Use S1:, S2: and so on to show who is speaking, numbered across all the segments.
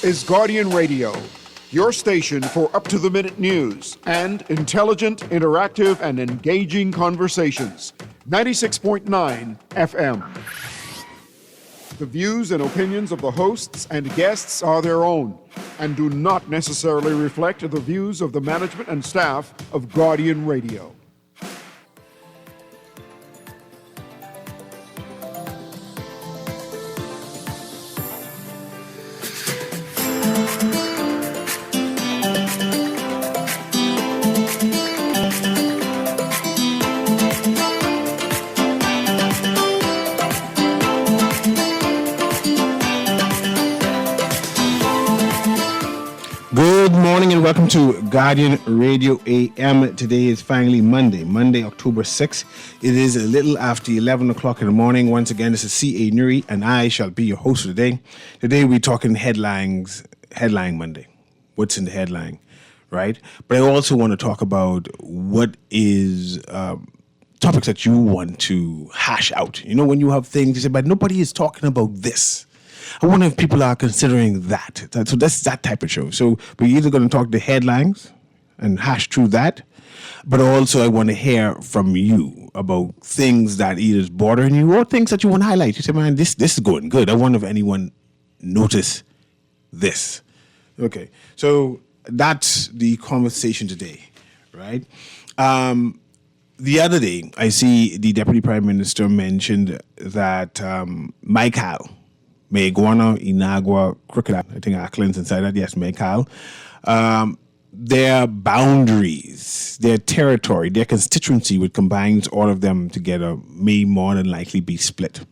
S1: This is Guardian Radio, your station for up-to-the-minute news and intelligent, interactive, and engaging conversations. 96.9 FM. The views and opinions of the hosts and guests are their own and do not necessarily reflect the views of the management and staff of Guardian Radio.
S2: Good morning and welcome to Guardian Radio AM. Today is finally Monday, October 6th. It is a little after 11 o'clock in the morning. Once again, this is C.A. Newry and I shall be your host for today. Today we're talking Headline Monday. What's in the headline, right? But I also want to talk about what is topics that you want to hash out. You know, when you have things, you say, but nobody is talking about this. I wonder if people are considering that. So that's that type of show. So we're either going to talk the headlines and hash through that, but also I want to hear from you about things that either is bothering you or things that you want to highlight. You say, man, this is going good. I wonder if anyone noticed this. Okay, so that's the conversation today, right? The other day, I see the Deputy Prime Minister mentioned that Michael, Meiguana, Inagua, Crooked, I think Ackland's inside that. Yes, Michael. Their boundaries, their territory, their constituency, which combines all of them together, may more than likely be split.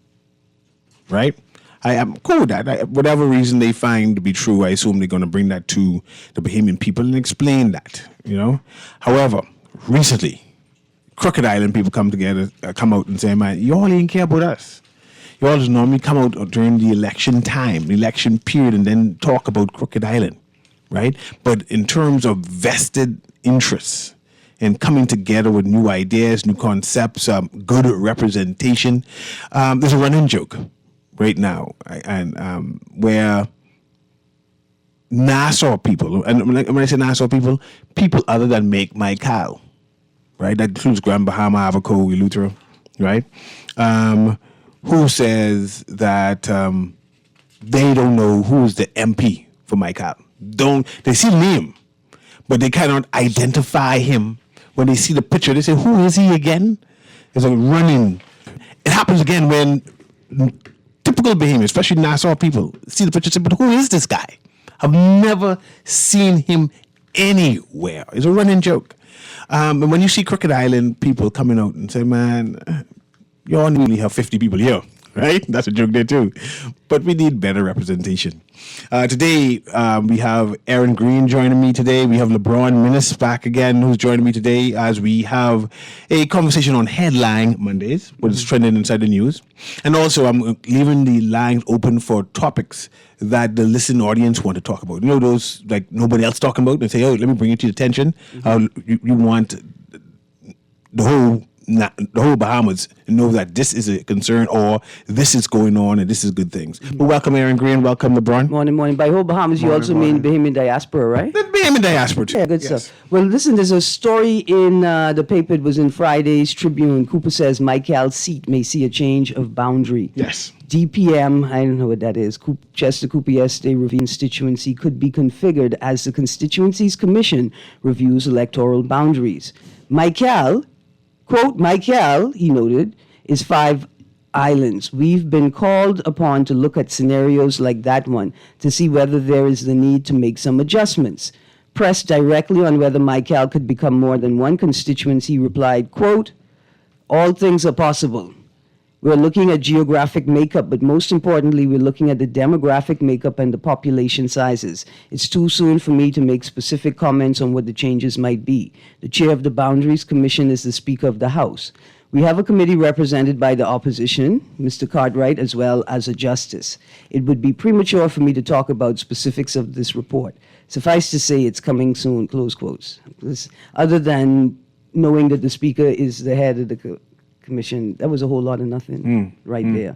S2: Right? I am cool with that. Whatever reason they find to be true, I assume they're going to bring that to the Bahamian people and explain that. You know. However, recently, Crooked Island people come out and say, "Man, you all ain't care about us. You all just normally come out during the election period, and then talk about Crooked Island, right? But in terms of vested interests and coming together with new ideas, new concepts, good representation, there's a running joke right now, and where Nassau people, and when I say Nassau people other than Michael, right? That includes Grand Bahama, Avoco, Eleuthera, right? Who says that they don't know who is the MP for Michael. They see the name, but they cannot identify him. When they see the picture, they say, who is he again? It's like running. It happens again when typical Bahamians, especially Nassau people, see the picture and say, but who is this guy? I've never seen him anywhere. It's a running joke. And when you see Crooked Island people coming out and say, man, you only really have 50 people here, right? That's a joke there too. But we need better representation. Today, we have Aaron Green joining me today. We have LeBron Minnis back again, who's joining me today as we have a conversation on Headline Mondays, what's trending inside the news. And also, I'm leaving the lines open for topics that the listening audience want to talk about. You know, those like nobody else talking about, and say, oh, let me bring it to your attention. You want the whole Bahamas know that this is a concern or this is going on and this is good things. But welcome, Aaron Green. Welcome, LeBron.
S3: Morning. By whole Bahamas, you also mean Bahamian diaspora, right?
S2: The Bahamian diaspora, too.
S3: Yeah, good stuff. Well, listen, there's a story in the paper. It was in Friday's Tribune. Cooper says Michael's seat may see a change of boundary.
S2: Yes.
S3: DPM, I don't know what that is, Chester Cooper Yesterday Review constituency could be configured as the constituency's commission reviews electoral boundaries. Michael, quote, Michael, he noted, is 5 islands. We've been called upon to look at scenarios like that one to see whether there is the need to make some adjustments. Pressed directly on whether Michael could become more than one constituency, he replied, quote, all things are possible. We're looking at geographic makeup, but most importantly, we're looking at the demographic makeup and the population sizes. It's too soon for me to make specific comments on what the changes might be. The chair of the Boundaries Commission is the Speaker of the House. We have a committee represented by the opposition, Mr. Cartwright, as well as a justice. It would be premature for me to talk about specifics of this report. Suffice to say, it's coming soon, close quotes. Other than knowing that the Speaker is the head of the commission, that was a whole lot of nothing there.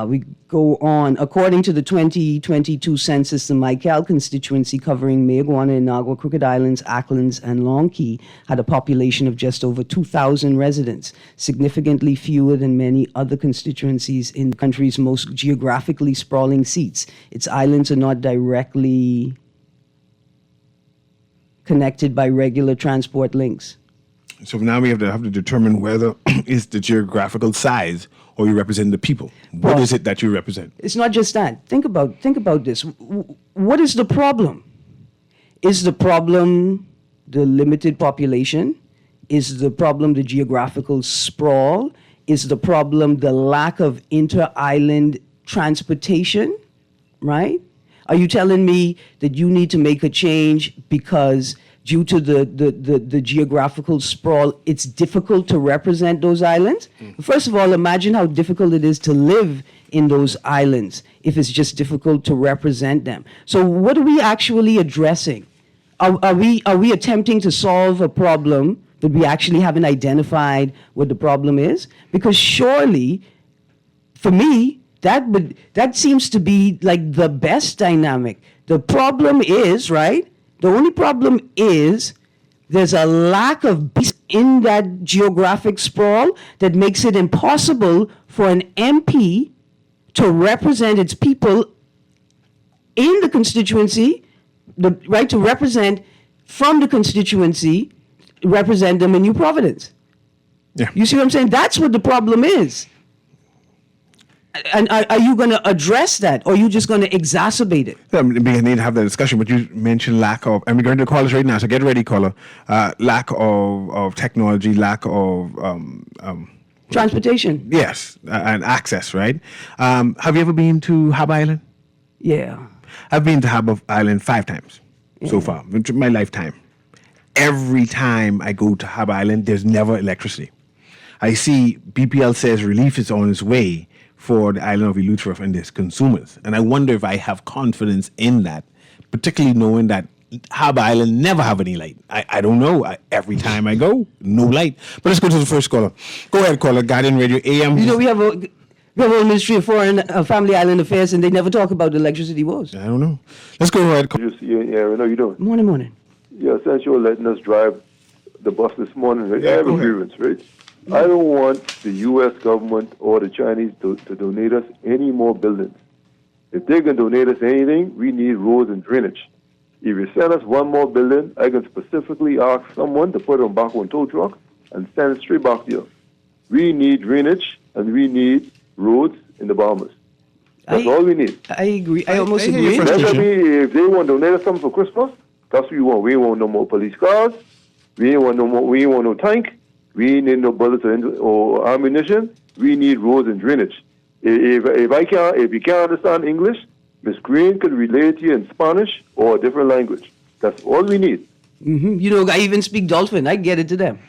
S3: We go on. According to the 2022 census, the Michael constituency covering Mayaguana, Inagua, Crooked Islands, Acklands, and Long Key had a population of just over 2,000 residents, significantly fewer than many other constituencies in the country's most geographically sprawling seats. Its islands are not directly connected by regular transport links.
S2: So now we have to determine whether it's the geographical size or you represent the people. What is it that you represent?
S3: It's not just that. Think about this. What is the problem? Is the problem the limited population? Is the problem the geographical sprawl? Is the problem the lack of inter-island transportation? Right? Are you telling me that you need to make a change because due to the geographical sprawl, it's difficult to represent those islands? First of all, imagine how difficult it is to live in those islands if it's just difficult to represent them. So what are we actually addressing? Are we attempting to solve a problem that we actually haven't identified what the problem is? Because surely, for me, that seems to be like the best dynamic. The problem is, right? The only problem is there's a lack of peace in that geographic sprawl that makes it impossible for an MP to represent its people in the constituency, to represent from the constituency, represent them in New Providence.
S2: Yeah.
S3: You see what I'm saying? That's what the problem is. And are you going to address that, or are you just going to exacerbate it?
S2: We need to have that discussion, but you mentioned lack of, and we're going to call us right now, so get ready, caller. Lack of technology, lack of...
S3: Transportation.
S2: Yes, and access, right? Have you ever been to Hab Island?
S3: Yeah.
S2: I've been to Hab Island 5 times so far, in my lifetime. Every time I go to Hab Island, there's never electricity. I see BPL says relief is on its way for the island of Eleuthera and its consumers. And I wonder if I have confidence in that, particularly knowing that Hab Island never have any light. I don't know. Every time I go, no light. But let's go to the first caller. Go ahead, caller. Guardian Radio AM.
S3: You know, we have a Ministry of Foreign Family Island Affairs, and they never talk about the electricity woes.
S2: I don't know. Let's go ahead.
S4: Yeah, I know you doing.
S3: Morning.
S4: Yeah, since you're letting us drive the bus this morning, right? I have a grievance, right? I don't want the U.S. government or the Chinese to donate us any more buildings. If they can donate us anything, we need roads and drainage. If you send us one more building, I can specifically ask someone to put it on back of a tow truck and send it straight back there. We need drainage and we need roads in the Bahamas. That's all we need.
S3: I agree. I almost
S2: hear your
S3: agree.
S2: frustration.
S4: That means if they want to donate us something for Christmas, that's what we want. We want no more police cars. We ain't want no tank. We need no bullets or ammunition. We need roads and drainage. If you can't understand English, Miss Green could relate to you in Spanish or a different language. That's all we need.
S3: Mm-hmm. You know, I even speak Dolphin. I get it to them.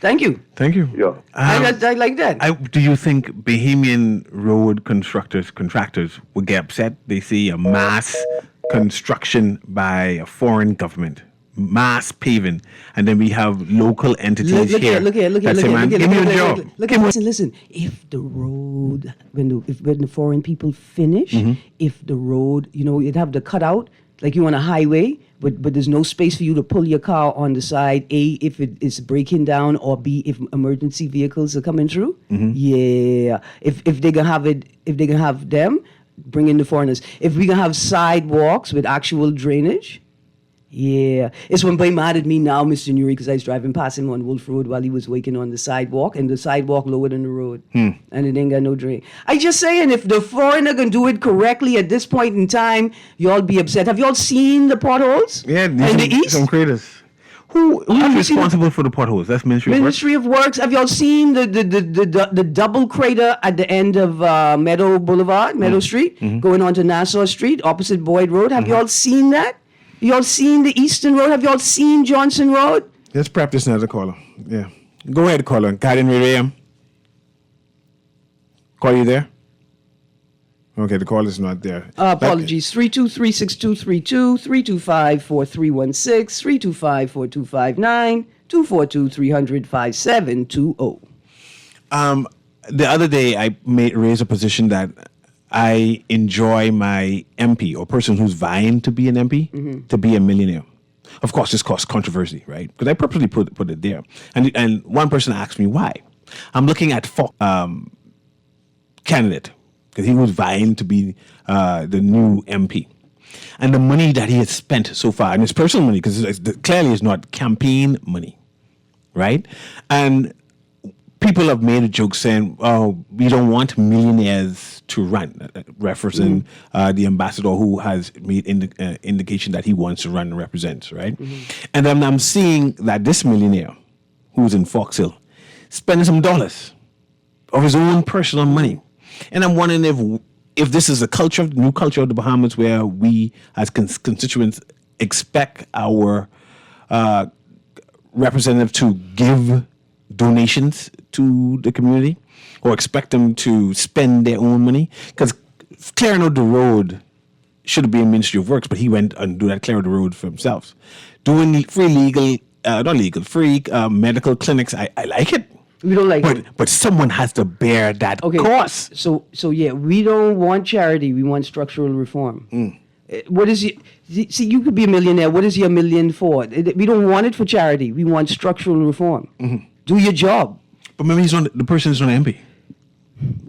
S3: Thank you.
S2: Thank you.
S4: Yeah.
S3: I like that.
S2: Do you think Bahamian road contractors would get upset? They see a mass construction by a foreign government, mass paving, and then we have local entities
S3: Look
S2: here.
S3: here.
S2: that say, man, give me a job.
S3: Listen. If the road, when the foreign people finish, if the road, you know, you'd have the cutout, like you on a highway, but there's no space for you to pull your car on the side, A, if it is breaking down, or B, if emergency vehicles are coming through. Yeah. If they can have them, bring in the foreigners. If we can have sidewalks with actual drainage, yeah. It's one boy mad at me now, Mr. Newry, because I was driving past him on Wolf Road while he was waking on the sidewalk, and the sidewalk lower than the road. And it ain't got no drain. I just saying, if the foreigner can do it correctly at this point in time, y'all be upset. Have y'all seen the potholes?
S2: Yeah,
S3: in the east?
S2: some creators. Who's responsible for the potholes? That's Ministry of Works?
S3: Ministry of Works. Have y'all seen the double crater at the end of Meadow Boulevard, Meadow Street, going on to Nassau Street, opposite Boyd Road? Have y'all seen that? Y'all seen the Eastern Road? Have y'all seen Johnson Road?
S2: Let's practice another caller. Yeah. Go ahead, caller. Guardian Radio AM. Call you there? Okay, the call is not there.
S3: Apologies. 323-6232, 325-4316, 325-4259, 242-300-5720.
S2: the other day I raised a position that I enjoy my MP or person who's vying to be an MP to be a millionaire. Of course, this caused controversy, right? Because I purposely put it there. And one person asked me why. I'm looking at candidate because he was vying to be the new MP. And the money that he has spent so far, and it's personal money because clearly it's not campaign money, right? And people have made a joke saying, "Oh, we don't want millionaires to run," referencing the ambassador who has made indication that he wants to run and represent, right? And then I'm seeing that this millionaire, who's in Fox Hill, spending some dollars of his own personal money, and I'm wondering if this is a new culture of the Bahamas, where we as constituents expect our representative to give donations to the community, or expect them to spend their own money. Because clearing out the road should be a Ministry of Works, but he went and do that, clear out the road for himself. Doing free medical clinics, I like it.
S3: We don't like it.
S2: But someone has to bear that cost.
S3: So yeah, we don't want charity. We want structural reform. What is it? See, you could be a millionaire. What is your million for? We don't want it for charity. We want structural reform. Do your job.
S2: But maybe the person is not an MP.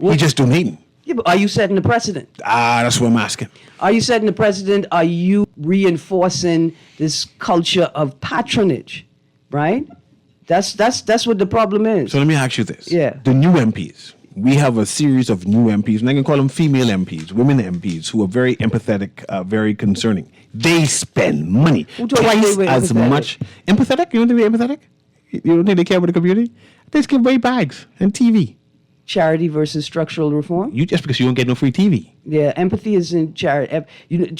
S2: He's just donating.
S3: Yeah, but are you setting the precedent?
S2: That's what I'm asking.
S3: Are you setting the precedent? Are you reinforcing this culture of patronage? Right? That's what the problem is.
S2: So let me ask you this.
S3: Yeah.
S2: The new MPs. We have a series of new MPs, and I can call them female MPs, women MPs, who are very empathetic, very concerning. They spend money twice as much. Empathetic? You don't think they're empathetic? You don't think they care about the community? They just give away bags and TV.
S3: Charity versus structural reform?
S2: Just because you don't get no free TV.
S3: Yeah, empathy is in charity.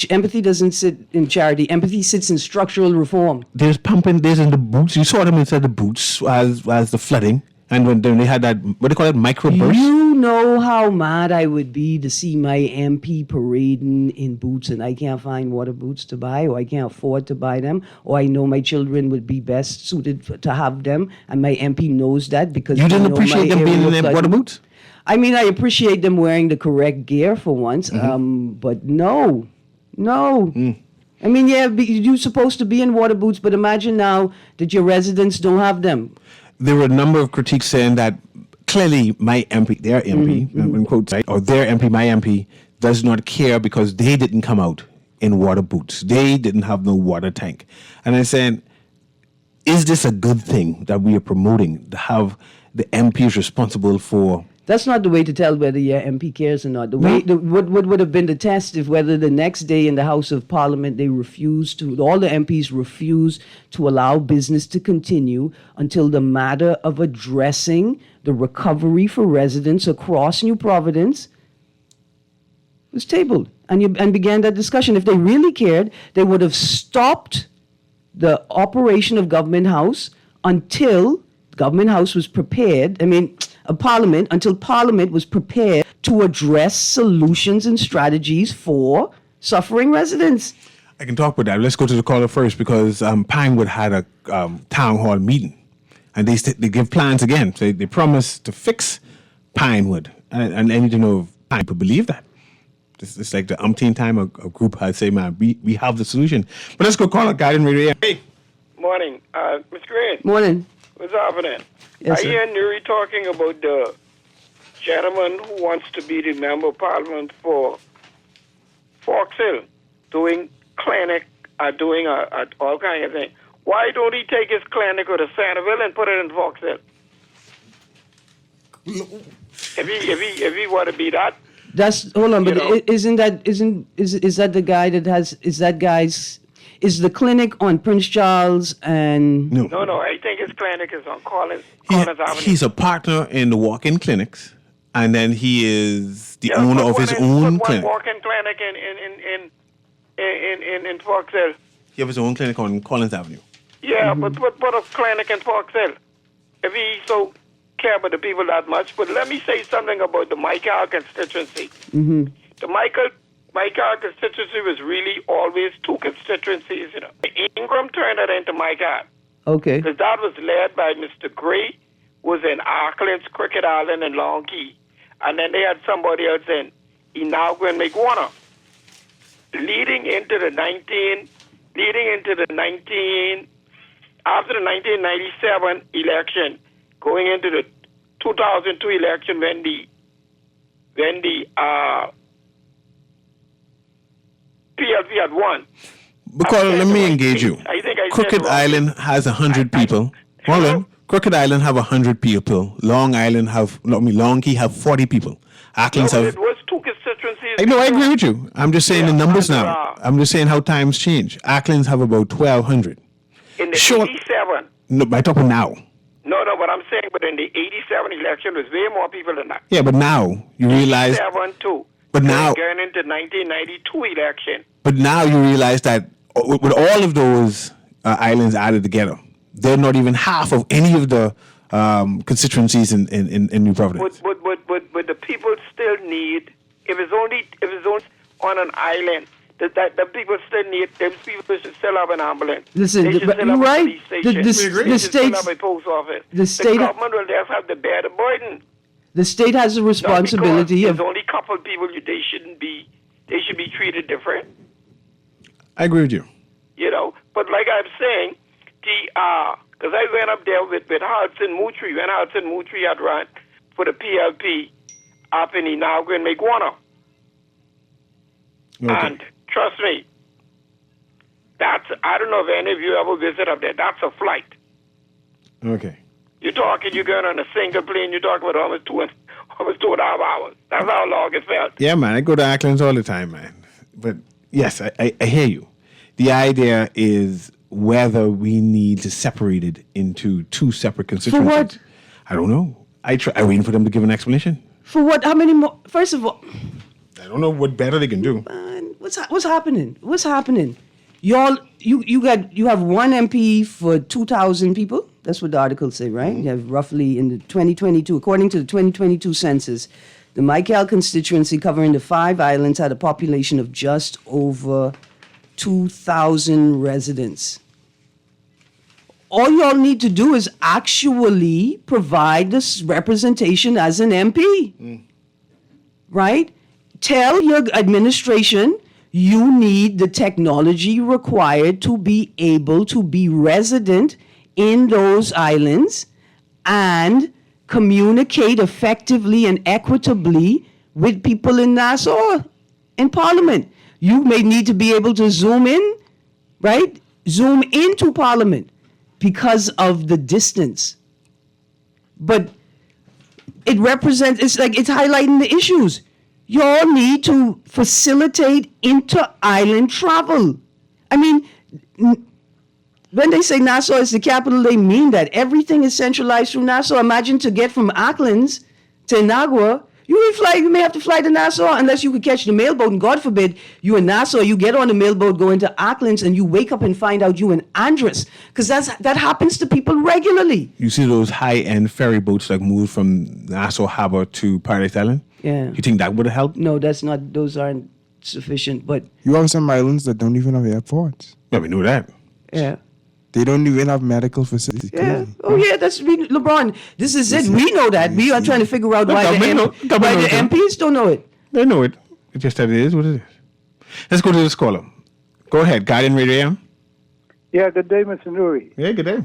S3: Empathy doesn't sit in charity. Empathy sits in structural reform.
S2: There's pumping, there's in the boots. You saw them inside the boots as the flooding. And when they had that, what do they call it, microburst?
S3: You know how mad I would be to see my MP parading in boots and I can't find water boots to buy, or I can't afford to buy them, or I know my children would be best suited to have them, and my MP knows that because
S2: you didn't appreciate them being in their water boots?
S3: I mean, I appreciate them wearing the correct gear for once, but no. I mean, yeah, you're supposed to be in water boots, but imagine now that your residents don't have them.
S2: There were a number of critiques saying that clearly my MP, their MP, in quotes, right, or their MP, my MP, does not care because they didn't come out in water boots. They didn't have no water tank. And I'm saying, is this a good thing that we are promoting, to have the MPs responsible for?
S3: That's not the way to tell whether your MP cares or not. What would have been the test if whether the next day in the House of Parliament all the MPs refused to allow business to continue until the matter of addressing the recovery for residents across New Providence was tabled and began that discussion. If they really cared, they would have stopped the operation of Government House until Government House was prepared. Parliament, until Parliament was prepared to address solutions and strategies for suffering residents.
S2: I can talk about that. Let's go to the caller first, because Pinewood had a town hall meeting, and they give plans again. So they promised to fix Pinewood, and I need to know if people believe that. It's like the umpteenth time a group has said, "Man, we have the solution." But let's go call a guy in radio. Hey,
S5: morning, Mr. Green.
S3: Morning.
S5: What's happening?
S3: Yes,
S5: I
S3: sir.
S5: hear Newry talking about the gentleman who wants to be the member of parliament for Fox Hill, doing clinic, doing all kind of thing. Why don't he take his clinic to Centerville and put it in Fox Hill? If he want to be that.
S3: Hold on, but is that the guy that has, is the clinic on Prince Charles and...
S5: No, I think his clinic is on Collins Avenue.
S2: He's a partner in the walk-in clinics, and then he is the owner of his own clinic.
S5: Walk-in clinic in Fox Hill.
S2: He has his own clinic on Collins Avenue.
S5: Yeah, but put a clinic in Fox Hill. If he so care about the people that much. But let me say something about the Michael constituency.
S3: Mm-hmm.
S5: The Michael constituency was really always two constituencies. Ingram turned it into Michael.
S3: Okay.
S5: Because that was led by Mr. Gray, was in Auckland, Cricket Island, and Long Key. And then they had somebody else in Inagua and Maguana. After the 1997 election, going into the 2002 election when the PLP had won.
S2: Because let me engage you. Crooked Island has 100 people. Hold on. Crooked Island have 100 people. Long Key have 40 people. Auckland's have.
S5: It was two constituencies.
S2: I know, I agree with you. I'm just saying the numbers now. I'm just saying how times change. Auckland's have about 1,200.
S5: In the 87.
S2: No, I talk about now.
S5: No, but I'm saying, but in the 87 election, there's way more people than that.
S2: Yeah, but now you realize.
S5: 87 too.
S2: But now.
S5: Going into 1992 election.
S2: But now you realize that with all of those islands added together, they're not even half of any of the constituencies in New Providence.
S5: But the people still need, if it's only on an island, the people still need, those people should still have an ambulance.
S3: Listen,
S5: they should still have a police station.
S3: The
S5: state
S3: still
S5: have a post office.
S3: The
S5: government will just have to bear the burden.
S3: The state has a responsibility
S5: there's only a couple of people they should be treated different.
S2: I agree with you.
S5: You know, but like I'm saying, because I went up there with Hudson Moutry when Hudson Moutry had run for the PLP up in Inagua and Maguana.
S2: Okay.
S5: And trust me, I don't know if any of you ever visit up there. That's a flight.
S2: Okay.
S5: You're going on a single plane, you're talking about almost 2.5 hours. That's how long it felt.
S2: Yeah, man, I go to Auckland all the time, man. But yes, I hear you. The idea is whether we need to separate it into two separate constituencies.
S3: For what?
S2: I don't know. I'm waiting for them to give an explanation.
S3: For what? How many more? First of all,
S2: I don't know what better they can do.
S3: What's happening? What's happening? Y'all, you have one MP for 2,000 people. That's what the articles say, right? You have roughly in the 2022, according to the 2022 census, the Michael constituency covering the 5 islands had a population of just over 2,000 residents. All y'all need to do is actually provide this representation as an MP, right? Tell your administration you need the technology required to be able to be resident in those islands and communicate effectively and equitably with people in Nassau in Parliament. You may need to be able to zoom in, right? Zoom into Parliament because of the distance. But it's highlighting the issues. Y'all need to facilitate inter-island travel. I mean, when they say Nassau is the capital, they mean that. Everything is centralized through Nassau. Imagine to get from Auckland to Inagua, you may have to fly to Nassau unless you could catch the mailboat, and God forbid you in Nassau, you get on the mailboat, go into Auckland, and you wake up and find out you in Andros, because that happens to people regularly.
S2: You see those high-end ferry boats that move from Nassau Harbor to Paradise Island?
S3: Yeah.
S2: You think that would have helped?
S3: No, those aren't sufficient, but...
S6: You have some islands that don't even have airports.
S2: Yeah, we know that.
S3: Yeah.
S6: They don't even have medical facilities.
S3: Yeah. Oh, yeah, LeBron. This is it. We know that. We are trying to figure out why the MPs don't know it.
S2: They know it. It's just that it is what it is. Let's go to this caller. Go ahead. Guardian Radio AM.
S7: Yeah, good day, Mr. Newry.
S2: Yeah, good day.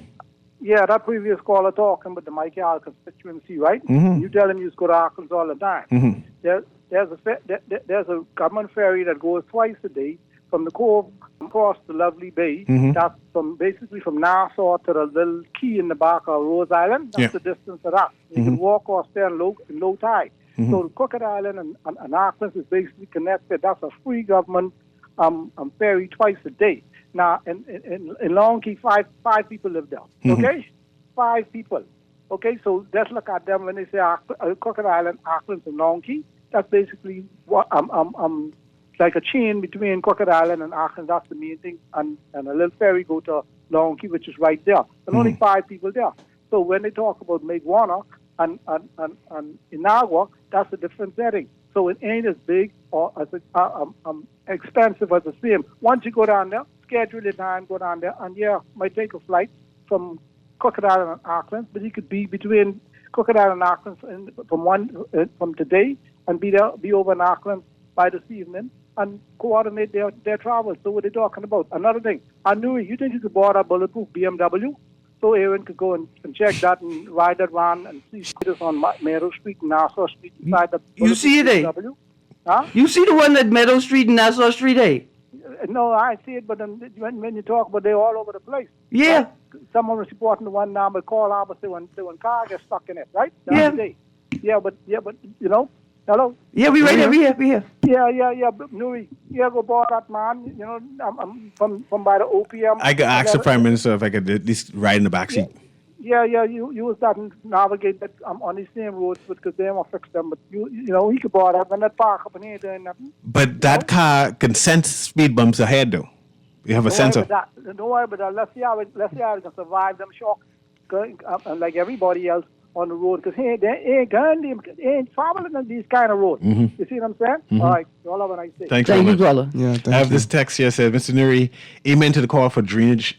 S7: Yeah, that previous caller talking about the Michael constituency, right?
S2: Mm-hmm.
S7: You tell him you go to Auckland all the time.
S2: Mm-hmm.
S7: There's a government ferry that goes twice a day from the Cove across the Lovely Bay.
S2: Mm-hmm.
S7: That's from Nassau to the little key in the back of Rose Island. That's the distance of that. You can walk or stay in low tide.
S2: Mm-hmm.
S7: So the Crooked Island and Auckland is basically connected. That's a free government ferry twice a day. Now, in Long Key, five people live there.
S2: Mm-hmm.
S7: Okay? 5 people. Okay, so let's look at them when they say Crooked Island, Auckland, and Long Key. That's basically what like a chain between Crooked Island and Auckland. That's the main thing. And a little ferry go to Long Key, which is right there. And only 5 people there. So when they talk about Maguana and Inagua, that's a different setting. So it ain't as big or as expensive as the same. Once you go down there, schedule your time, go down there, and might take a flight from Crooked Island and Auckland, but you could be between Crooked Island and Auckland from today and be over in Auckland by this evening and coordinate their travels. So what are they talking about? Another thing, I knew you think you could board a bulletproof BMW? So Aaron could go and check that and ride that van and see this on Meadow Street and Nassau Street inside the
S3: You see it, eh?
S7: BMW. Huh?
S3: You see the one at Meadow Street and Nassau Street, eh?
S7: No, I see it, but when you talk about, they're all over the place.
S3: Yeah.
S7: Right? Someone was reporting the one now, but call out and say when car gets stuck in it, right? The
S3: Yeah.
S7: other day. Yeah, but you know, hello.
S3: Yeah, we right here, we here.
S7: Yeah. Newry, go board that man. You know, I'm from by the OPM.
S2: I could ask the Prime Minister if I could at least ride in the back seat.
S7: Yeah. You was that and navigate that on the same roads because they won't fix them. But you know, he could board that when that park up in here doing nothing.
S2: But that car can sense speed bumps ahead, though. You have a sensor.
S7: Don't worry about that. Let's see how it can survive them shocks, like everybody else on the road. Because they ain't traveling on these kind of roads. You see what I'm saying? All right. You all have a nice day.
S2: Thanks very
S3: Thank you,
S2: much.
S3: caller.
S6: Yeah,
S2: I have this text here said, Mr. Newry, amen to the call for drainage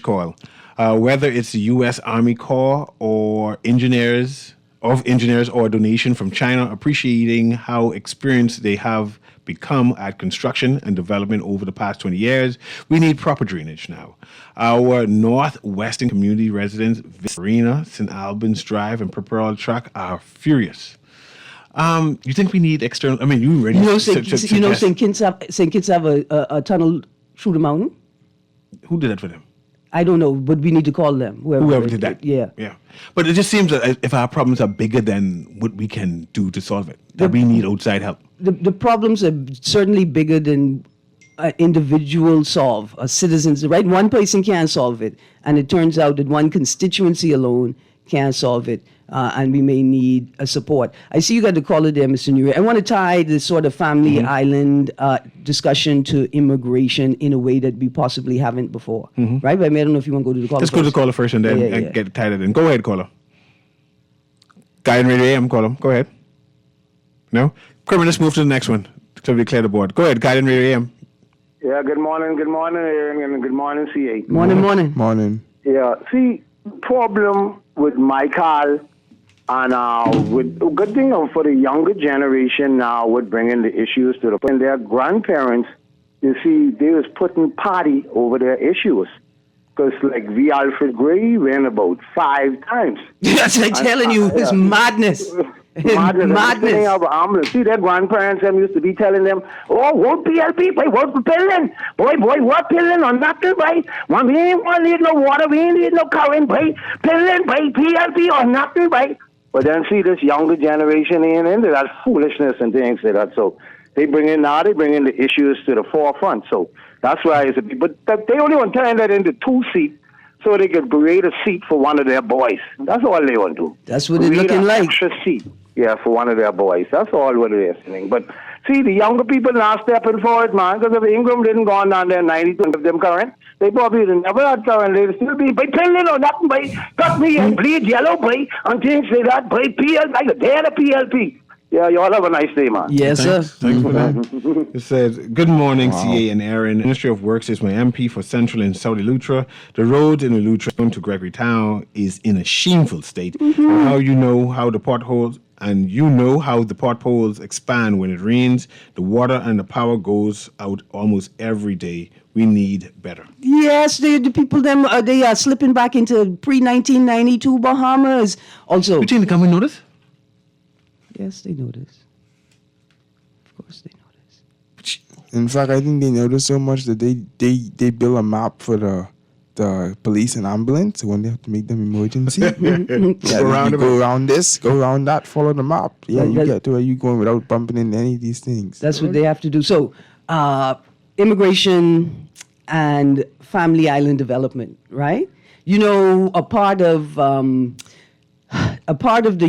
S2: call. Whether it's the U.S. Army Corps or engineers or donation from China, appreciating how experienced they have become at construction and development over the past 20 years. We need proper drainage now. Our northwestern community residents, Arena, St. Albans Drive, and Purple Track are furious. You think we need external? I mean, you already
S3: St. Kitts have a tunnel through the mountain?
S2: Who did that for them?
S3: I don't know, but we need to call them.
S2: Whoever did that.
S3: Yeah.
S2: But it just seems that if our problems are bigger than what we can do to solve it, that we need outside help.
S3: The problems are certainly bigger than individual solve, citizens, right? One person can't solve it. And it turns out that one constituency alone can't solve it. And we may need a support. I see you got the caller there, Mr. Newry. I want to tie this sort of family island discussion to immigration in a way that we possibly haven't before, right? But I don't know if you want to go to the caller.
S2: Let's go to the caller first and then get tied in. Go ahead, caller. Guy in Radio AM, caller. Go ahead. No? Kermit, let's move to the next one so we clear the board. Go ahead, Guy in Radio AM.
S8: Yeah, good morning, Aaron, and good morning, CA.
S3: Morning.
S8: Yeah, see, problem with Michael and with good thing for the younger generation now with bringing the issues to the point. Their grandparents, you see, they was putting party over their issues. Because like V. Alfred Gray ran about 5 times.
S3: That's what I'm telling you, it's madness.
S8: Madness. See, their grandparents used to be telling them, oh, what PLP, boy, what pilling? Boy, what pilling or nothing, boy? We ain't want to need no water, we ain't need no current, boy. Pilling, boy, PLP or nothing, boy. But then see, this younger generation ain't into that foolishness and things like that. So they bring in the issues to the forefront. So that's why it's but they only want to turn that into 2-seat so they could create a seat for one of their boys. That's all they want to do.
S3: That's what it's looking like.
S8: Extra seat. Yeah, for one of their boys. That's all what it is. But see, the younger people not stepping for it, man, because if Ingram didn't go on down there 92 of them current, they probably would never had current. They'd still be, by pilling or nothing, by cut me and bleed yellow, by, and things like that, by PLP, like they're the PLP. Yeah, you all have a nice day, man.
S3: Yes, sir.
S2: Thanks for that. It says, good morning, CA and Aaron. Ministry of Works is my MP for Central and South Eleuthera. The road in Eleuthera to Gregory Town is in a shameful state. How the potholes expand when it rains. The water and the power goes out almost every day. We need better.
S3: Yes, the people they are slipping back into pre-1992 Bahamas. Also,
S2: You think the government notice?
S3: yes, they notice. Of course, they notice.
S6: In fact, I think they notice so much that they build a map for the police and ambulance when they have to make them emergency.
S2: Go
S6: around this, go around that, follow the map. Yeah, you get to where you're going without bumping into any of these things.
S3: That's what they have to do. So, immigration and family island development, right? You know, a part of the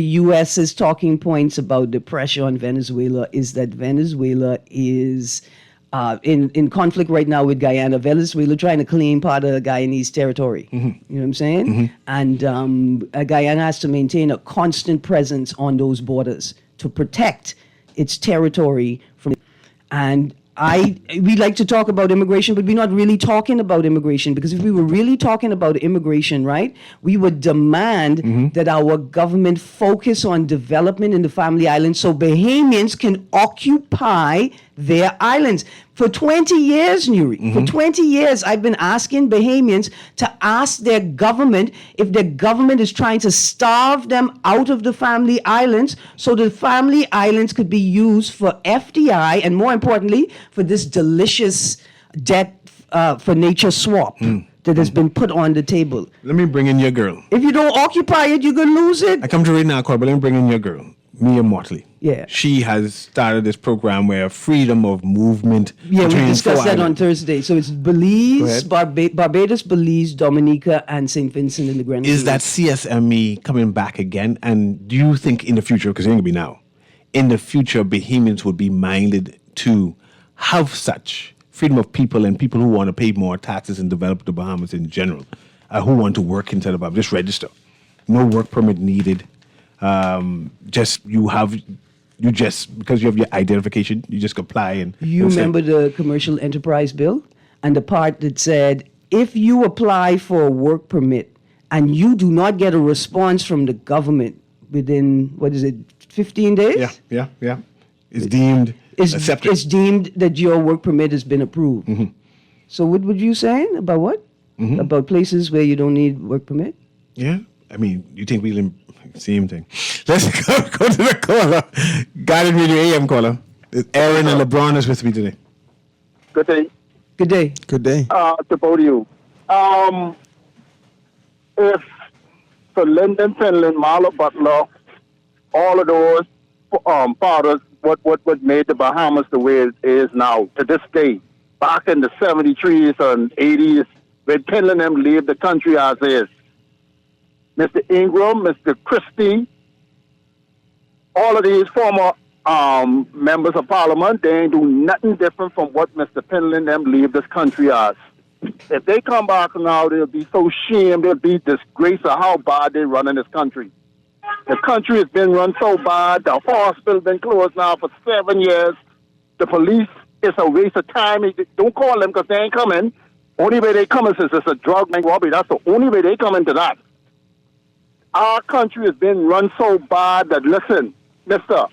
S3: U.S.'s talking points about the pressure on Venezuela is that Venezuela is in conflict right now with Guyana. Venezuela trying to claim part of Guyanese territory. You know what I'm saying? And Guyana has to maintain a constant presence on those borders to protect its territory from. And we like to talk about immigration, but we're not really talking about immigration, because if we were really talking about immigration, right, we would demand that our government focus on development in the family islands so Bahamians can occupy their islands. For 20 years, Newry, for 20 years, I've been asking Bahamians to ask their government if their government is trying to starve them out of the family islands so the family islands could be used for FDI and, more importantly, for this delicious debt for nature swap that has been put on the table.
S2: Let me bring in your girl.
S3: If you don't occupy it, you're going to lose it.
S2: I come to right now, but let me bring in your girl, Mia Motley.
S3: Yeah.
S2: She has started this program where freedom of movement.
S3: Yeah, we
S2: between
S3: discussed
S2: four
S3: that on
S2: islands.
S3: Thursday. So it's Belize, Barbados, Belize, Dominica, and St. Vincent and the Grenadines.
S2: Is that CSME coming back again? And do you think in the future, because it ain't going to be now, in the future, Bahamians would be minded to have such freedom of people and people who want to pay more taxes and develop the Bahamas in general, who want to work into the Bahamas, just register. No work permit needed. Because you have your identification, you just apply and
S3: You remember the commercial enterprise bill and the part that said if you apply for a work permit and you do not get a response from the government within 15 days?
S2: Yeah. It's deemed accepted.
S3: It's deemed that your work permit has been approved. So what were you saying about what? About places where you don't need work permit?
S2: Yeah. I mean, you think we'll same thing. Let's go to the caller. Guided Radio AM caller. Aaron and LeBron is with me today.
S9: Good day.
S3: Good day.
S6: Good day.
S9: To both of you. If for Lyndon, Finland, Marla Butler, all of those fathers, what made the Bahamas the way it is now, to this day, back in the 73s and 80s, when Finland and them leave the country as is. Mr. Ingram, Mr. Christie, all of these former members of parliament, they ain't do nothing different from what Mr. Finland them leave this country as. If they come back now, they'll be so shamed, they'll be disgraced of how bad they run in this country. The country has been run so bad, the hospital has been closed now for 7 years. The police is a waste of time. Don't call them because they ain't coming. Only way they come is it's a drug bank robbery. That's the only way they come into that. Our country has been run so bad that, listen, mister,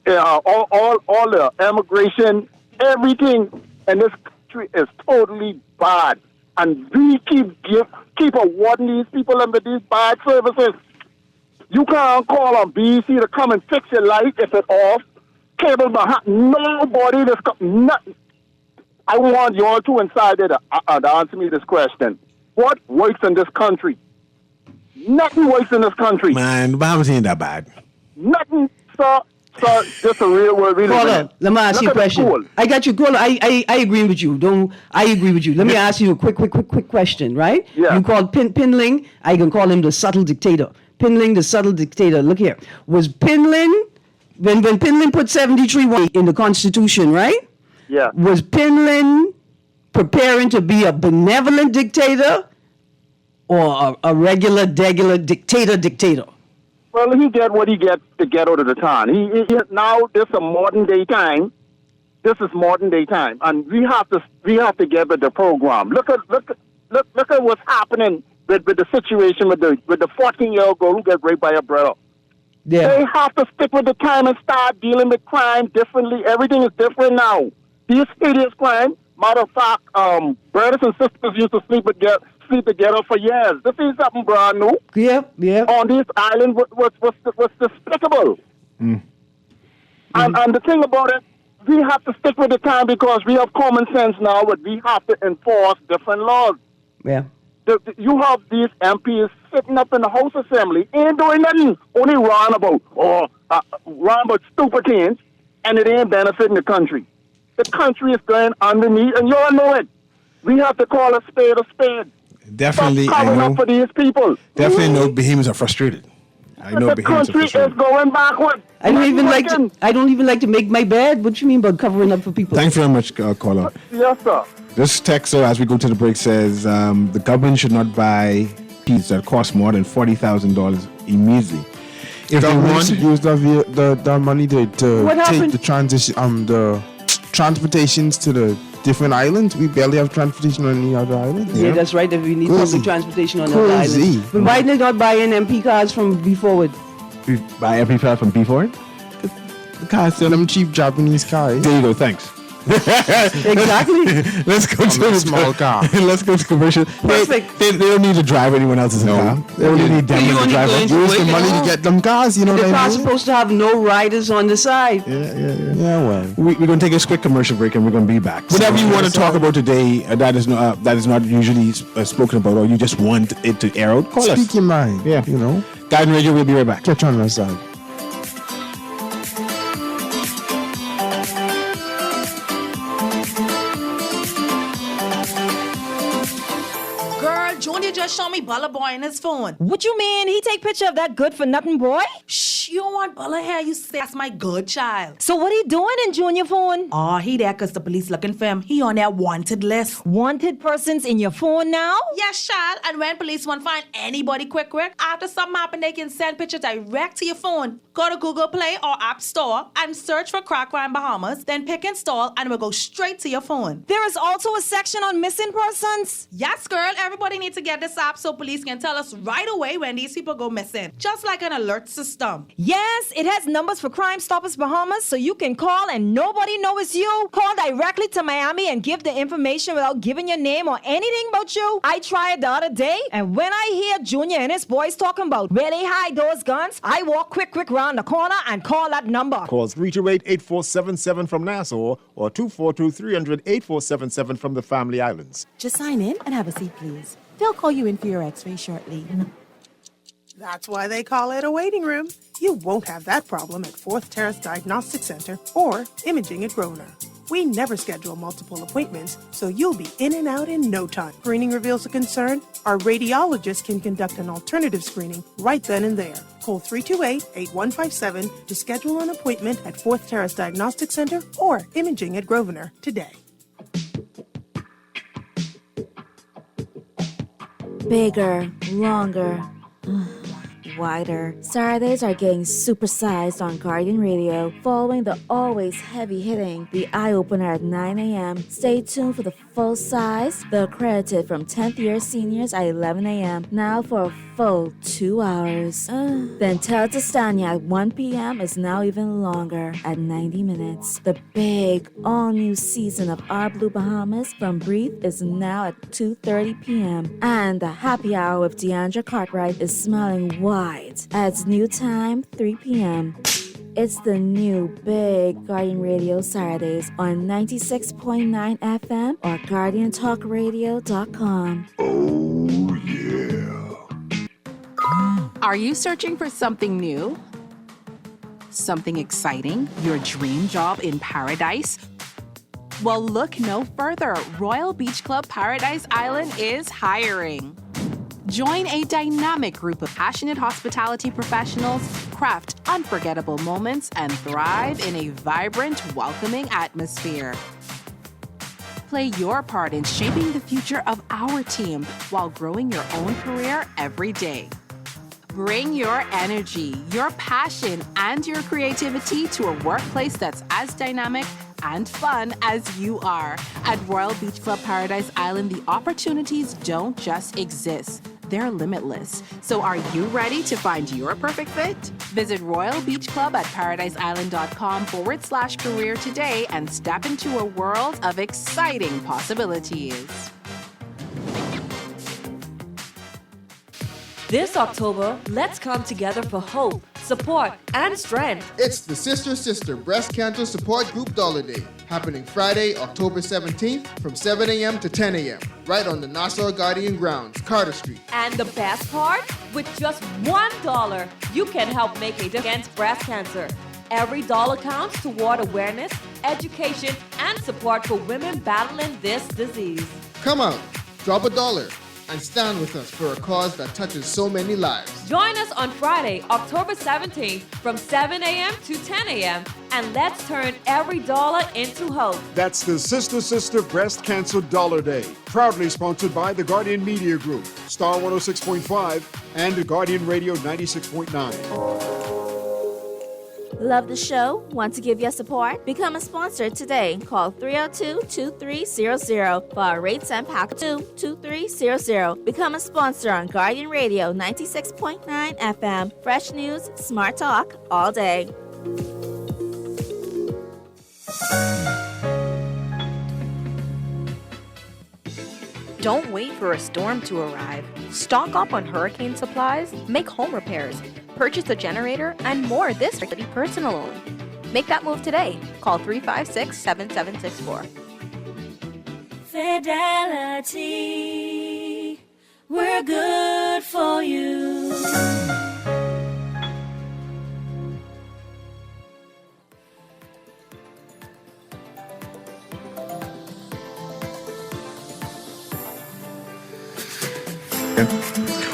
S9: all the immigration, everything in this country is totally bad. And we keep awarding these people under these bad services. You can't call on BC to come and fix your light if it's off. Cable behind, nobody, nothing. I want you all to inside there to answer me this question. What works in this country? Nothing works in this country.
S2: Man, the Bahamas ain't that bad.
S9: Nothing, sir. Just a real word. Really.
S3: Caller, let me ask you a question. I got you, caller. I agree with you. I agree with you. Let me ask you a quick question, right?
S9: Yeah.
S3: You called Pinling. I can call him the subtle dictator. Pinling, the subtle dictator. Look here. Was Pinling, when Pinling put 73 in the Constitution, right?
S9: Yeah.
S3: Was Pinling preparing to be a benevolent dictator or a regular dictator?
S9: Well, he get what he gets to get out of the town. He now this is a modern day time. This is modern day time, and we have to get with the program. Look at what's happening with the situation with the 14-year-old girl who got raped by her brother.
S3: Yeah.
S9: They have to stick with the time and start dealing with crime differently. Everything is different now. These hideous crime. Matter of fact, brothers and sisters used to sleep together for years. This is something brand new.
S3: Yeah.
S9: On this island was despicable. And the thing about it, we have to stick with the time because we have common sense now, but we have to enforce different laws.
S3: Yeah.
S9: You have these MPs sitting up in the House Assembly, ain't doing nothing, only run about stupid things, and it ain't benefiting the country. The country is going underneath, and you all know it. We have to call a spade a spade.
S2: Definitely,
S9: Stop
S2: I
S9: covering
S2: know.
S9: up for these people.
S2: Definitely know Bahamians are frustrated. I know
S9: The
S2: Bahamians are
S9: country is
S2: frustrated.
S9: going backward.
S3: I don't even like to make my bed. What do you mean by covering up for people?
S2: Thanks very much, caller.
S9: Yes, sir.
S2: This texter, as we go to the break, says the government should not buy pieces that cost more than $40,000 immediately. If they
S6: Government
S2: want
S6: should use the money to
S3: What
S6: take
S3: happened?
S6: the transition, the transportations to the different islands. We barely have transportation on any other island.
S3: Yeah, that's right. If we need
S6: Crazy.
S3: public transportation on the
S6: Crazy.
S3: island. But why they not buying MP cars from B Forward?
S2: Buy every car from B4?
S6: The cars, still them cheap Japanese cars.
S2: There you go. Thanks.
S3: Exactly.
S2: Let's go to
S6: a small car.
S2: Let's go to commercial.
S3: Perfect.
S2: They don't need to drive anyone else's car. They only need them
S3: You
S2: to
S3: only
S2: drive.
S3: going to
S6: Use the
S3: work
S6: money
S3: at
S6: to
S3: home.
S6: get them cars, you know
S3: The
S6: what I
S3: car's
S6: mean?
S3: supposed to have no riders on the side.
S6: Yeah, well.
S2: We're going to take a quick commercial break and we're going to be back. Whatever you want to talk about today that is not usually spoken about, or you just want it to air out, call us.
S6: Speak your mind.
S2: Yeah.
S6: You know?
S2: Guiding Radio, we'll be right back.
S6: Catch on our side.
S10: Girl, Junior just showed me Bella Boy in his phone.
S11: What you mean? He take picture of that good for nothing boy?
S10: Shh, you don't want Bella here. You say that's my good child.
S11: So what he doing in Junior phone?
S10: Oh, he there because the police looking for him. He on that wanted list.
S11: Wanted persons in your phone now?
S10: Yes, child. And when police want to find anybody quick, after something happen, they can send picture direct to your phone. Go to Google Play or App Store and search for Crack Crime Bahamas. Then pick install and it will go straight to your phone.
S11: There is also a section on missing persons.
S10: Yes, girl. Everybody needs to get this app so police can tell us right away when these people go missing. Just like an alert system.
S11: Yes, it has numbers for Crime Stoppers Bahamas, so you can call and nobody knows it's you. Call directly to Miami and give the information without giving your name or anything about you. I tried the other day, and when I hear Junior and his boys talking about where they hide those guns, I walk quick round the corner and call that number.
S12: Call 328-8477 from Nassau or 242-300-8477 from the Family Islands.
S13: Just sign in and have a seat, please. They'll call you in for your x-ray shortly.
S14: That's why they call it a waiting room. You won't have that problem at 4th Terrace Diagnostic Center or Imaging at Grosvenor. We never schedule multiple appointments, so you'll be in and out in no time. Screening reveals a concern, our radiologist can conduct an alternative screening right then and there. Call 328-8157 to schedule an appointment at 4th Terrace Diagnostic Center or Imaging at Grosvenor today.
S15: Bigger, longer, wider. Saturdays are getting supersized on Guardian Radio, following the always heavy-hitting The Eye Opener at 9 a.m. Stay tuned for the full size, The Accredited from 10th year seniors at 11 a.m. Now for a full 2 hours. Then Tell It to Stanya at 1 p.m. is now even longer at 90 minutes. The big, all-new season of Our Blue Bahamas from Breathe is now at 2:30 p.m. And the Happy Hour with Deandra Cartwright is smiling wide at its new time, 3 p.m. It's the new big Guardian Radio Saturdays on 96.9 FM or GuardianTalkRadio.com.
S1: Oh, yeah.
S16: Are you searching for something new? Something exciting? Your dream job in paradise? Well, look no further. Royal Beach Club Paradise Island is hiring. Join a dynamic group of passionate hospitality professionals, craft unforgettable moments, and thrive in a vibrant, welcoming atmosphere. Play your part in shaping the future of our team while growing your own career every day. Bring your energy, your passion, and your creativity to a workplace that's as dynamic and fun as you are. At Royal Beach Club Paradise Island, the opportunities don't just exist. They're limitless. So are you ready to find your perfect fit? Visit Royal Beach Club at paradiseisland.com/career today and step into a world of exciting possibilities.
S17: This October, let's come together for hope, support, and strength.
S18: It's the Sister Breast Cancer Support Group Dollar Day, happening Friday, October 17th from 7 a.m. to 10 a.m., right on the Nassau Guardian grounds, Carter Street.
S17: And the best part? With just $1, you can help make a difference against breast cancer. Every dollar counts toward awareness, education, and support for women battling this disease.
S18: Come out, drop $1, and stand with us for a cause that touches so many lives.
S17: Join us on Friday, October 17th from 7 a.m. to 10 a.m. and let's turn every dollar into hope.
S1: That's the Sister Breast Cancer Dollar Day, proudly sponsored by the Guardian Media Group, Star 106.5 and Guardian Radio 96.9.
S15: Love the show? Want to give your support? Become a sponsor today. Call 302-2300 for our rates and pack 2300. Become a sponsor on Guardian Radio 96.9 FM. Fresh news, smart talk, all day.
S19: Don't wait for a storm to arrive. Stock up on hurricane supplies, make home repairs, purchase a generator, and more this personal loan. Make that move today. Call 356-7764.
S20: Fidelity, we're good for you.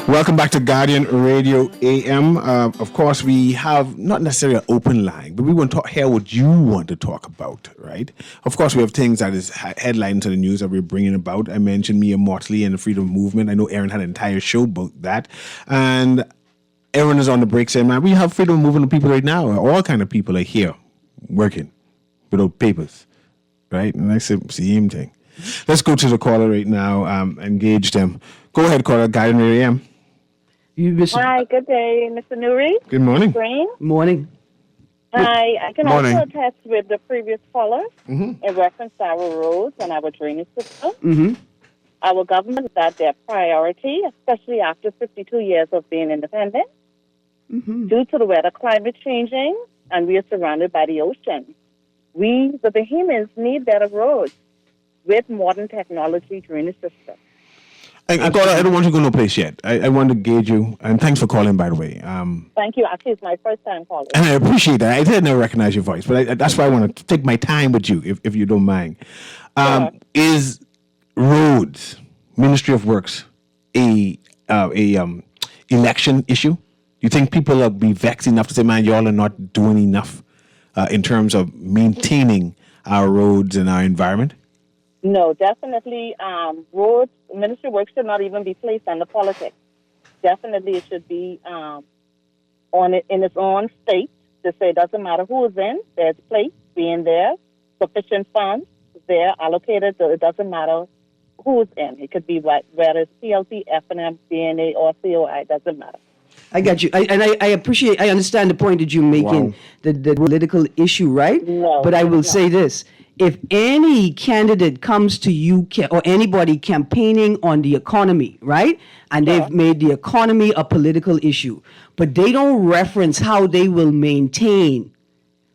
S2: Welcome back to Guardian Radio AM. Of course, we have not necessarily an open line, but we want to hear what you want to talk about, right? Of course, we have things that is headline to the news that we're bringing about. I mentioned Mia Motley and the freedom movement. I know Aaron had an entire show about that. And Aaron is on the break saying, man, we have freedom movement of people right now. All kind of people are here working without papers, right? And that's the same thing. Let's go to the caller right now, engage them. Go ahead, caller, Guardian Radio AM.
S21: Hi, good day, Mr. Newry.
S2: Good morning.
S21: Green.
S3: Morning.
S21: Hi, I can
S2: Morning.
S21: also attest with the previous caller in reference to our roads and our drainage system.
S3: Mm-hmm.
S21: Our government is at their priority, especially after 52 years of being independent, due to the weather climate changing, and we are surrounded by the ocean. We, the Bahamians, need better roads with modern technology drainage systems.
S2: I don't want you to go no place yet. I want to gauge you, and thanks for calling, by the way.
S21: Thank you. Actually, it's my first time calling.
S2: And I appreciate that. I did never recognize your voice, but that's why I want to take my time with you, if you don't mind. Is roads, Ministry of Works, a election issue? You think people will be vexed enough to say, man, y'all are not doing enough in terms of maintaining our roads and our environment?
S21: No, definitely. Roads, Ministry of Works should not even be placed under politics. Definitely, it should be in its own state to say it doesn't matter who is in, there's place being there, sufficient funds there allocated, so it doesn't matter who's in. It could be whether it's PLC, F&M, DNA, or COI, it doesn't matter.
S3: I got you. I understand the point that you're making, the political issue, right?
S21: No.
S3: But I will say this. If any candidate comes to you or anybody campaigning on the economy, right, and they've made the economy a political issue, but they don't reference how they will maintain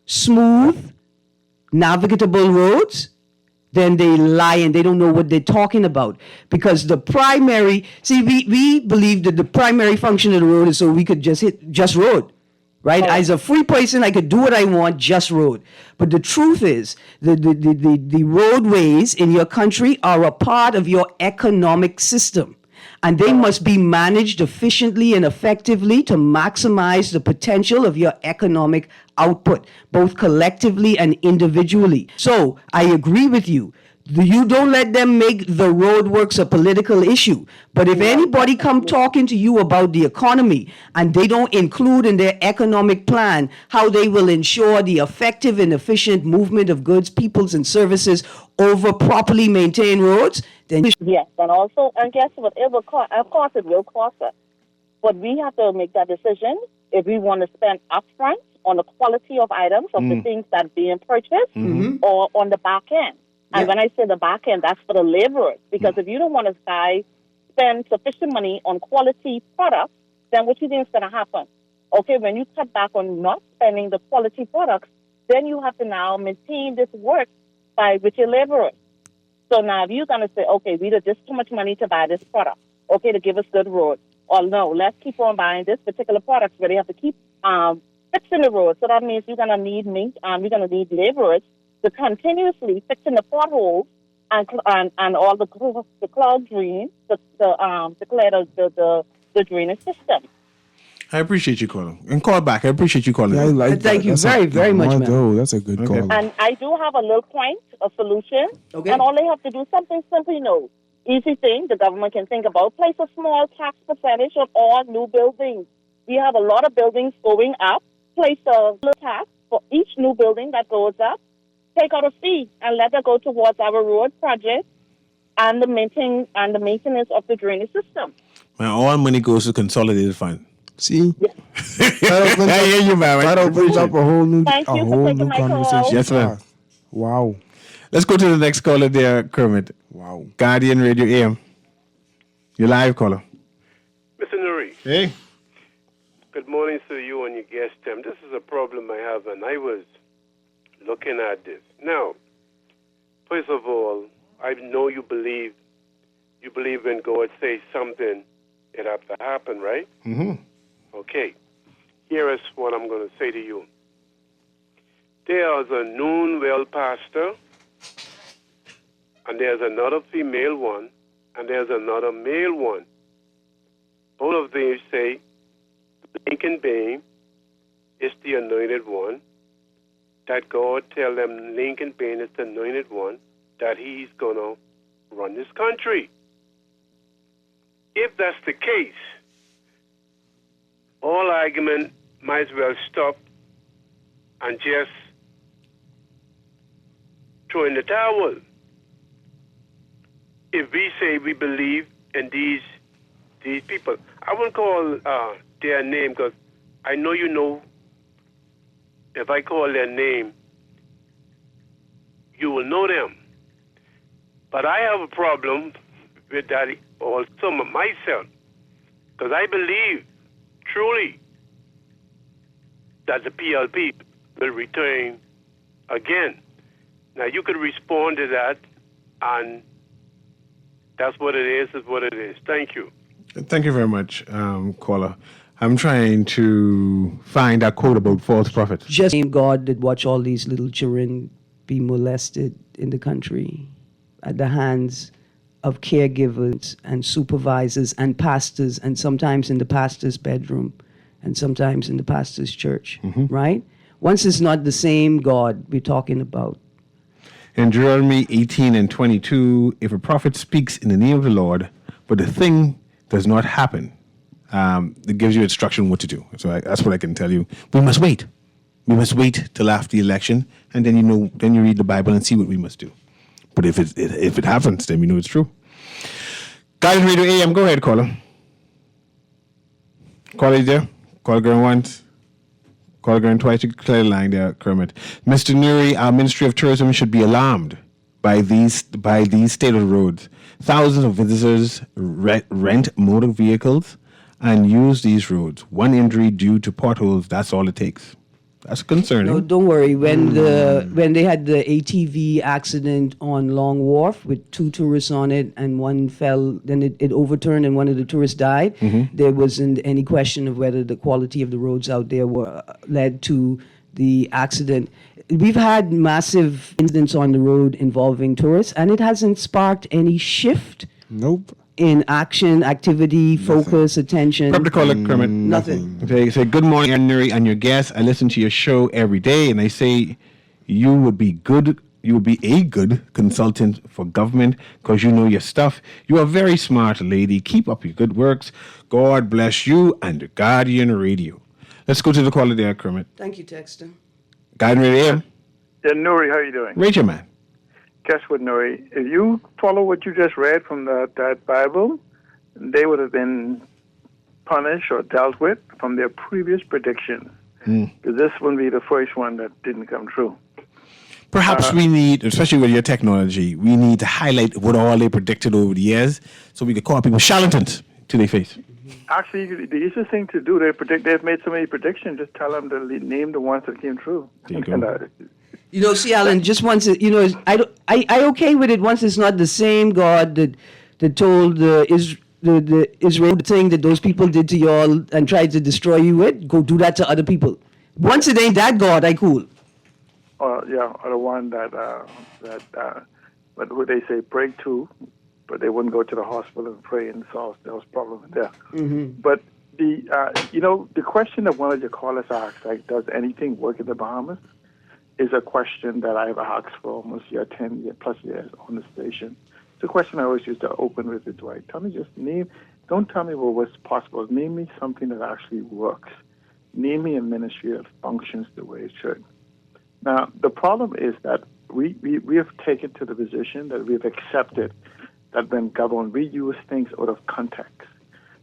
S3: smooth, navigable roads, then they lie and they don't know what they're talking about. Because the primary, we believe that the primary function of the road is so we could just hit just road. Right? As a free person, I could do what I want, just road. But the truth is, the roadways in your country are a part of your economic system. And they must be managed efficiently and effectively to maximize the potential of your economic output, both collectively and individually. So I agree with you. You don't let them make the roadworks a political issue. But if anybody come talking to you about the economy and they don't include in their economic plan how they will ensure the effective and efficient movement of goods, peoples, and services over properly maintained roads, then
S21: yes, and also, and guess what? It will cost. Of course, it will cost us. But we have to make that decision if we want to spend upfront on the quality of items of the things that are being purchased, or on the back end. And when I say the back end, that's for the laborers. Because if you don't want to spend sufficient money on quality products, then what do you think is going to happen? Okay, when you cut back on not spending the quality products, then you have to now maintain this work with your laborers. So now if you're going to say, okay, we did just too much money to buy this product, okay, to give us good roads. Or no, let's keep on buying this particular product where they have to keep fixing the road. So that means you're going to need laborers to continuously fixing the potholes and all the cloud drains to clear the drainage system.
S2: I appreciate you calling. And call back. I appreciate you calling.
S6: Yeah, I like
S3: Thank you very much, man.
S6: That's a good call.
S21: And I do have a little point, a solution. Okay. And all they have to do is something simple, easy thing the government can think about. Place a small tax percentage on all new buildings. We have a lot of buildings going up. Place a little tax for each new building that goes up, take out a fee and let it go towards our road project and the maintenance of the drainage system.
S2: Man, all money goes to consolidated fund.
S6: See?
S2: I hear you, man.
S6: That opens up a whole new,
S21: Thank you for taking my call.
S6: conversation.
S2: Yes, ma'am.
S6: Wow.
S2: Let's go to the next caller there, Kermit.
S6: Wow.
S2: Guardian Radio AM. You're live, caller.
S4: Mr. Newry.
S2: Hey.
S4: Good morning to you and your guest, Tim. This is a problem I have, and I was looking at this. Now, first of all, I know you believe when God says something, it has to happen, right?
S2: Mm-hmm.
S4: Okay. Here is what I'm going to say to you. There's a noon well pastor, and there's another female one, and there's another male one. Both of them say Lincoln Bain is the anointed one, that God tell them Lincoln Bain is the anointed one, that he's going to run this country. If that's the case, all argument might as well stop and just throw in the towel. If we say we believe in these people, I won't call their name because I know you know if I call their name, you will know them. But I have a problem with that also myself because I believe truly that the PLP will return again. Now, you could respond to that, and that's what it is what it is. Thank you.
S2: Thank you very much, caller. I'm trying to find that quote about false prophets.
S3: Just same God that watch all these little children be molested in the country at the hands of caregivers and supervisors and pastors, and sometimes in the pastor's bedroom and sometimes in the pastor's church, right? Once it's not the same God we're talking about.
S2: In Deuteronomy 18 and 22, if a prophet speaks in the name of the Lord, but the thing does not happen, it gives you instruction what to do. So that's what I can tell you. We must wait. We must wait till after the election, and then you read the Bible and see what we must do. But if it happens, then we know it's true. Guardian Radio AM, go ahead, caller. Caller, you there? Caller going once. Caller going twice. You can clear the line there, Kermit. Mr. Newry, our Ministry of Tourism should be alarmed by these state of roads. Thousands of visitors rent motor vehicles and use these roads. One injury due to potholes, that's all it takes. That's concerning.
S3: No, don't worry. When they had the ATV accident on Long Wharf with 2 tourists on it and one fell, then it overturned and one of the tourists died. There wasn't any question of whether the quality of the roads out there led to the accident. We've had massive incidents on the road involving tourists, and it hasn't sparked any shift.
S6: Nope.
S3: In action, activity, focus, attention.
S2: Probably call it Kermit.
S3: Nothing.
S2: They say, good morning, Newry, and your guests. I listen to your show every day, and I say you would be a good consultant for government because you know your stuff. You are a very smart lady. Keep up your good works. God bless you and the Guardian Radio. Let's go to the caller there, Kermit.
S3: Thank you, Texter.
S2: Guardian Radio.
S22: Yeah, Newry, how are you doing?
S2: Rachel, man.
S22: Guess what, Newry? If you follow what you just read from that Bible, they would have been punished or dealt with from their previous predictions. Because this wouldn't be the first one that didn't come true.
S2: Perhaps we need, especially with your technology, we need to highlight what all they predicted over the years so we can call people charlatans to their face.
S22: Actually, the easiest thing to do, they've made so many predictions, just tell them to name the ones that came true.
S3: You know, see, Alan, just once, I okay with it once it's not the same God that told the Israel thing that those people did to y'all and tried to destroy you with, go do that to other people. Once it ain't that God, I cool.
S22: Or the one that but who they say break to, but they wouldn't go to the hospital and pray and solve those problems there. But the question that one of your callers asked, like, does anything work in the Bahamas, is a question that I've asked for almost 10 plus years on the station. It's a question I always used to open with it, Dwight. Don't tell me what's possible. Name me something that actually works. Name me a ministry that functions the way it should. Now, the problem is that we have taken to the position that we have accepted that when government, we use things out of context.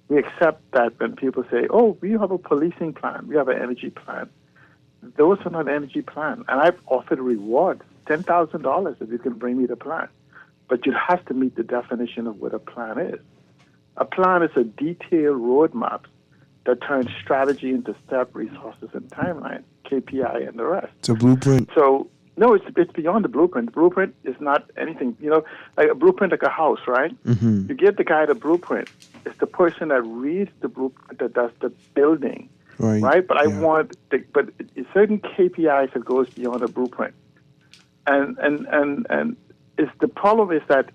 S22: We accept that when people say, oh, we have a policing plan, we have an energy plan. Those are not energy plan. And I've offered a reward, $10,000 if you can bring me the plan. But you have to meet the definition of what a plan is. A plan is a detailed roadmap that turns strategy into step, resources, and timeline, KPI, and the rest.
S6: It's a blueprint.
S22: So, no, it's beyond the blueprint. The blueprint is not anything, like a blueprint like a house, right?
S6: Mm-hmm.
S22: You give the guy the blueprint. It's the person that reads the blueprint that does the building, right? But I want, but certain KPIs that goes beyond the blueprint. And it's the problem is that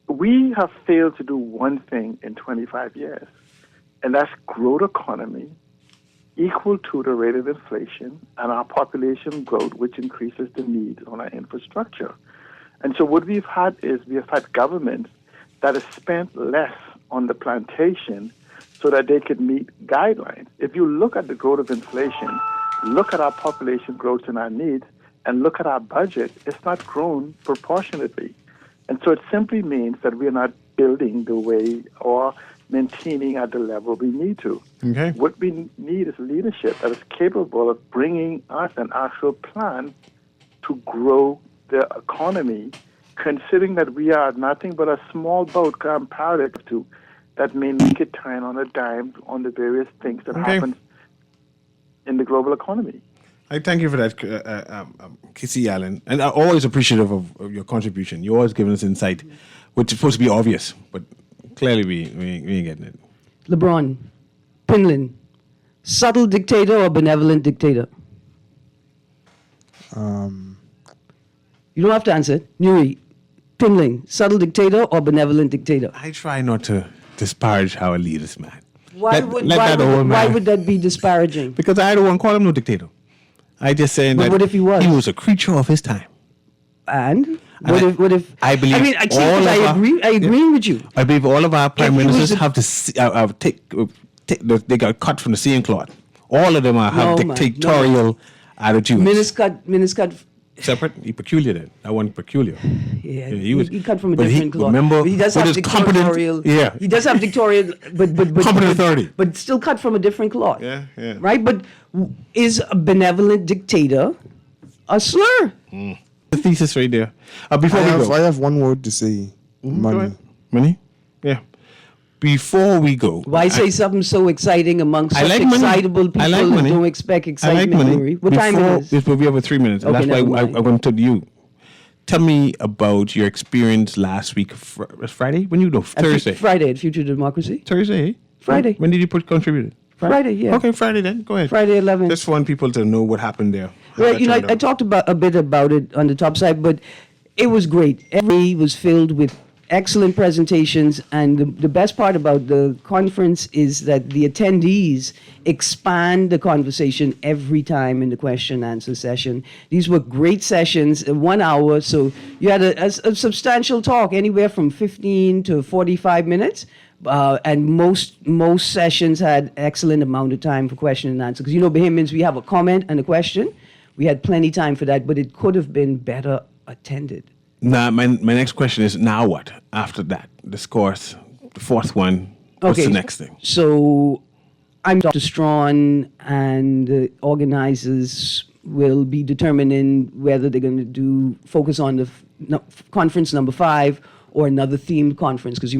S22: we have failed to do one thing in 25 years, and that's grow the economy equal to the rate of inflation and our population growth, which increases the need on our infrastructure. And so what we've had is we have had governments that have spent less on the plantation so that they could meet guidelines. If you look at the growth of inflation, look at our population growth and our needs, and look at our budget, it's not grown proportionately. And so it simply means that we're not building the way or maintaining at the level we need to.
S2: Okay.
S22: What we need is leadership that is capable of bringing us an actual plan to grow the economy, considering that we are nothing but a small boat comparative to that may make it turn on a dime on the various things that happen in the global economy.
S2: I thank you for that, Kissy Allen. And I'm always appreciative of your contribution. You're always giving us insight, which is supposed to be obvious, but clearly we ain't getting it.
S3: LeBron, Pinlin, subtle dictator or benevolent dictator? You don't have to answer it. Newry, Pinlin, subtle dictator or benevolent dictator?
S2: I try not to disparage our leaders, man.
S3: Why would that be disparaging?
S2: Because I don't want to call him no dictator. I just saying
S3: but
S2: that
S3: what if he was
S2: a creature of his time.
S3: And what if
S2: I believe
S3: I mean, I agree with you.
S2: I believe all of our prime ministers have to they got cut from the same cloth. All of them have dictatorial attitudes.
S3: Minuscut.
S2: Separate, he peculiar then. I want peculiar.
S3: Yeah, he cut from a different cloth.
S2: Remember,
S3: he does have dictatorial.
S2: Yeah,
S3: he does have dictatorial, but
S2: competent authority.
S3: But still cut from a different cloth.
S2: Yeah.
S3: Right, but is a benevolent dictator a slur?
S2: The thesis right there. Before we go,
S6: I have one word to say. Money.
S2: Money. Yeah. Before we go,
S3: why say something so exciting amongst such excitable people who don't expect excitement?
S2: I like money.
S3: What time it is?
S2: We have 3 minutes.
S3: Okay,
S2: that's why I went to you. Tell me about your experience last week. Friday? When you go? Thursday.
S3: Friday at Future Democracy.
S2: Thursday.
S3: Friday.
S2: When did you contribute?
S3: Friday. Yeah.
S2: Okay, Friday then. Go ahead.
S3: Friday 11.
S2: Just want people to know what happened there.
S3: Right. I talked a bit about it on the top side, but it was great. Every was filled with excellent presentations, and the best part about the conference is that the attendees expand the conversation every time in the question and answer session. These were great sessions, 1 hour, so you had a substantial talk, anywhere from 15 to 45 minutes. And most sessions had excellent amount of time for question and answer. Because Bahamians, we have a comment and a question. We had plenty time for that, but it could have been better attended.
S2: Now, my next question is, now what? After that, this course, the fourth one, what's the next thing?
S3: So I'm Dr. Strawn, and the organizers will be determining whether they're going to focus on the conference number 5 or another themed conference. Because,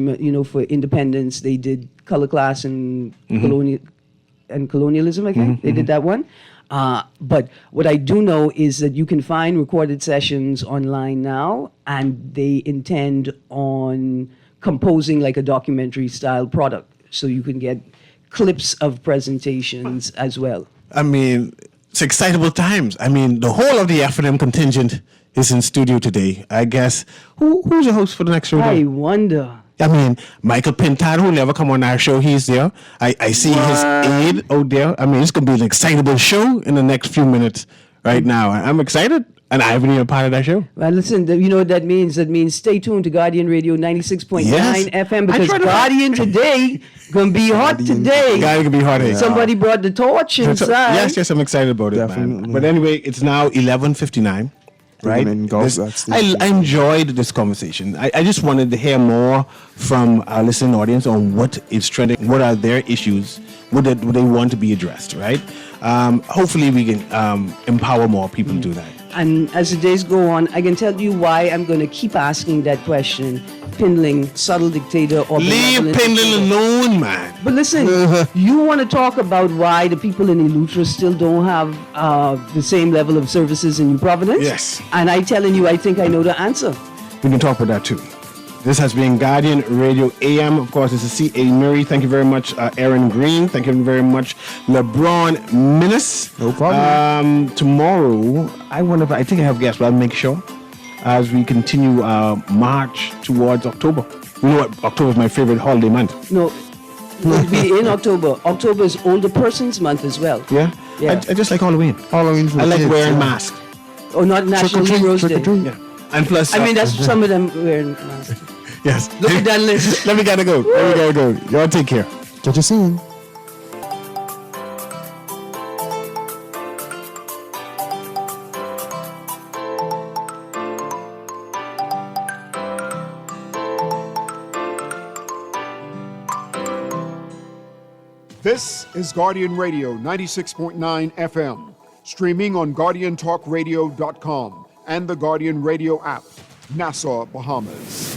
S3: for independence, they did color class and colonialism, I think. They did that one. But what I do know is that you can find recorded sessions online now, and they intend on composing like a documentary style product. So you can get clips of presentations as well.
S2: I mean, it's excitable times. I mean, the whole of the F&M contingent is in studio today. I guess, who's your host for the next show?
S3: I wonder.
S2: I mean, Michael Pintado, who never come on our show, he's there. I see his aide out there. I mean, it's going to be an excitable show in the next few minutes right now. I'm excited, and I haven't even a part of that show.
S3: Well, listen, you know what that means? That means stay tuned to Guardian Radio 96.9 FM, because Gonna be hot today.
S2: Gonna be hot. Yeah.
S3: Somebody brought the torch inside.
S2: Yes, I'm excited about it, man. But anyway, it's now 11:59. Right? I enjoyed this conversation. I just wanted to hear more from our listening audience on what is trending, what are their issues, what they want to be addressed, right? Hopefully we can empower more people to do that.
S3: And as the days go on, I can tell you why I'm going to keep asking that question. Pindling, subtle dictator, or
S2: leave Pindling alone, man.
S3: But listen, you want to talk about why the people in Eleuthera still don't have the same level of services in New Providence?
S2: Yes.
S3: And I telling you, I think I know the answer.
S2: We can talk about that too. This has been Guardian Radio AM. Of course, this is C.A. Newry. Thank you very much, Aaron Green. Thank you very much, LeBron Minnis.
S6: No problem.
S2: Tomorrow, I think I have guests, but I'll make sure as we continue our march towards October. You know what? October is my favorite holiday month.
S3: No, it'll be in October. October is Older Persons Month as well.
S2: Yeah?
S3: Yeah.
S2: I just like Halloween.
S6: Halloween for
S2: I like
S6: kids,
S2: wearing masks.
S3: Oh, not National Heroes Day.
S2: Yeah. And plus,
S3: I mean, that's some of them wearing masks.
S2: Yes.
S3: Look at that list.
S2: Let me gotta go. Y'all take care.
S6: Catch you soon.
S1: This is Guardian Radio 96.9 FM, streaming on GuardianTalkRadio.com and the Guardian Radio app, Nassau, Bahamas.